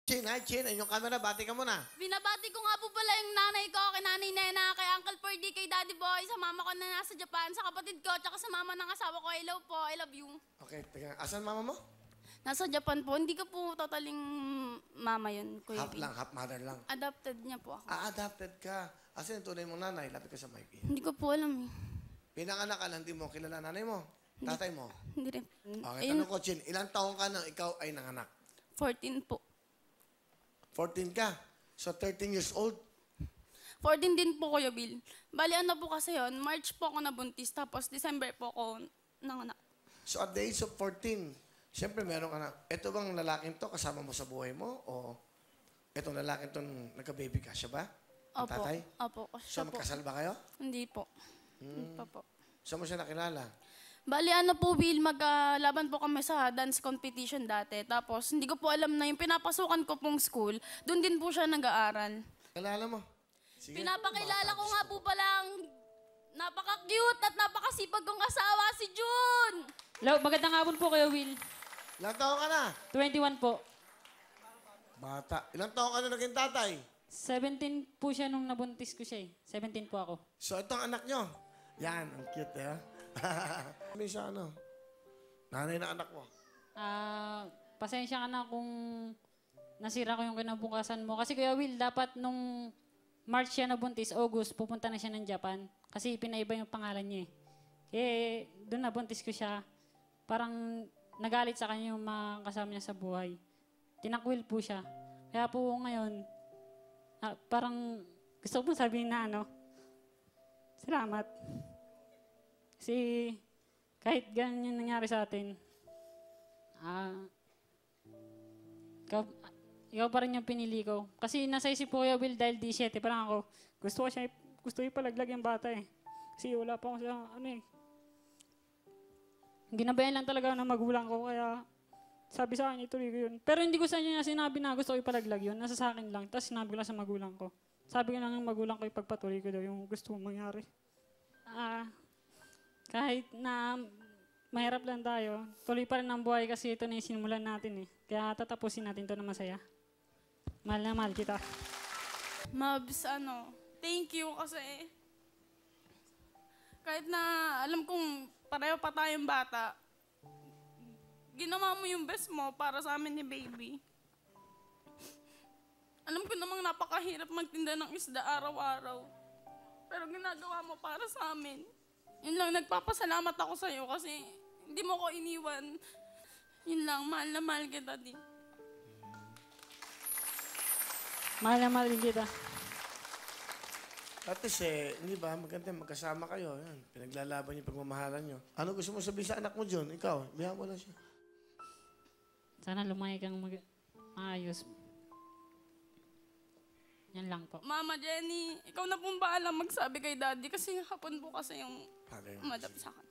Chin, hi Chin. Yung camera, bati ka muna. Binabati ko nga po pala yung nanay ko, kay Nanay Nena, kay Uncle Ferdy, kay Daddy Boy, sa mama ko na nasa Japan, sa kapatid ko, tsaka sa mama ng asawa ko. Hello po, I love you. Okay, teka. Asan mama mo? Nasa Japan po, hindi ko po totaling mama yun, Kuya Half Bin. lang, half mother lang. Adopted niya po ako. Adopted ka. Asan yung tunay mong nanay? Lapit ka sa mic. Hindi ko po alam eh. Pinanganak ka, hindi mo kilala nanay mo? Tatay mo? Hindi rin. Okay, tanong ko, Chin. Ilang taong ka nang ikaw ay nanganak? 14 po. 14 ka. So, 13 years old. 14 din po, Kuya Bill. Bali, ano po kasi yun, March po ako nabuntis, tapos December po ako nanganak. So, at the age of 14, siyempre meron ka na, ito bang lalaking to kasama mo sa buhay mo? O itong lalaking to nagka-baby ka? Siya ba? Ang Opo. tatay? Opo. So, Siya po. magkasal ba kayo? Hindi po. Hindi pa po. Saan mo siya nakilala? Bali, ano po, Will, maglaban po kami sa dance competition dati. Tapos, hindi ko po alam na yung pinapasukan ko pong school, doon din po siya nag-aaral. Kilala mo? Sige. Pinapakilala ko nga po palang napaka-cute at napakasipag kong asawa, si June! Hello, magandang hapon po kayo, Will. Ilang taong ka na? 21 po. Bata. Ilang taong ka na naging tatay? 17 po siya nung nabuntis ko siya eh. 17 po ako. So, itong anak nyo. Yan, ang cute eh. May siya ano? Nanay na anak mo. Pasensya ka na kung nasira ko yung kinabukasan mo. Kasi Kuya Will, dapat nung March siya nabuntis, August, pupunta na siya ng Japan. Kasi pinaiba yung pangalan niya eh. Doon nabuntis ko siya. Parang nagalit sa kanya yung mga kasama niya sa buhay. Tinakwil po siya. Kaya po ngayon, parang gusto ko sabihin na salamat. Kasi kahit ganyan yung nangyari sa atin, ikaw pa rin yung pinili ko. Kasi nasa isip ko, Kuya Will, dahil 17 pa lang ako, gusto ko ipalaglag yung bata eh. Kasi wala pa ako sa ginabayan lang talaga ng magulang ko, kaya sabi sa akin, ituloy ko yun. Pero hindi ko sa niya sinabi na gusto ko ipalaglag yun, nasa sa akin lang. Tapos sinabi ko lang sa magulang ko. Sabi ko lang ng magulang ko, ipagpatuloy ko daw yung gusto kong mangyari. Kahit na mahirap lang tayo, tuloy pa rin ang buhay kasi ito na yung sinimulan natin eh. Kaya tatapusin natin ito na masaya. Mahal na mahal kita. Mabs, thank you kasi kahit na alam kong pareho pa tayong bata, ginawa mo yung best mo para sa amin ni baby. Alam ko namang napakahirap magtinda ng isda araw-araw. Pero ginagawa mo para sa amin. Yun lang, nagpapasalamat ako sa'yo kasi hindi mo ko iniwan. Yun lang, mahal na mahal kita, di. Mahal na mahal din kita. At least hindi ba, maganda magkasama kayo. Yan, pinaglalaban yung pagmamahalan nyo. Ano gusto mo sabihin sa anak mo, John? Ikaw, bihan mo lang siya. Sana lumaki kang maayos. Yan lang po. Mama Jenny, ikaw na pong bahala magsabi kay Daddy kasi hapon po kasi yung madap sa akin.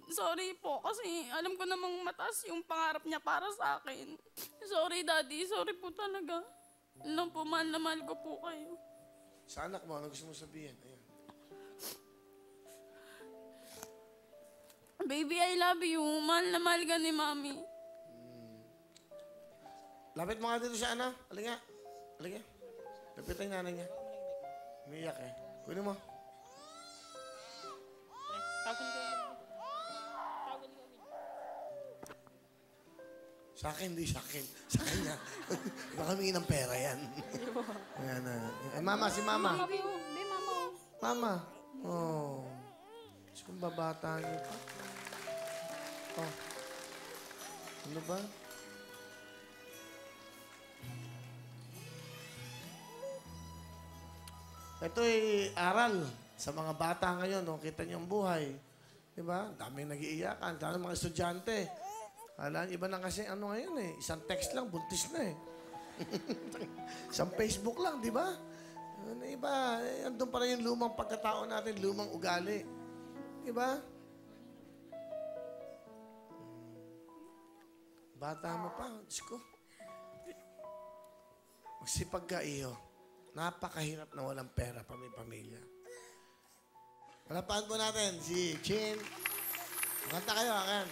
Sorry po kasi alam ko namang mataas yung pangarap niya para sa akin. Sorry Daddy, sorry po talaga. Alam po, mahal na mahal ko po kayo. Sa anak mo, ano gusto mo sabihin? Ayan. Baby, I love you. Mahal na mahal ka ni Mami. Lapit mo nga dito siya, ano? Halika. Halika. Lapit ang nanay niya. Umiiyak eh. Kunin mo. Sa akin, hindi sa akin. Sa kanya. Baka humingi ng pera yan. Ayan na. Mama, si Mama. Hindi, Mama. Mama. Oh. Gusto kong babata niyo pa. Oh. Ano ba? Ito'y aral sa mga bata ngayon. No? Kita niyo ang buhay. Diba? Daming nag-iiyakan. Daming mga estudyante. Alam, iba na kasi ngayon eh. Isang text lang, buntis na eh. Isang Facebook lang, di ba? Iba, andun pa rin yung lumang pagkatao natin, lumang ugali. Di ba? Bata mo pa, Diyos ko. Magsipag ka, iyo. Napakahirap na walang pera pa may pamilya. Palapahan po natin si Chin. Magkanta kayo, akan.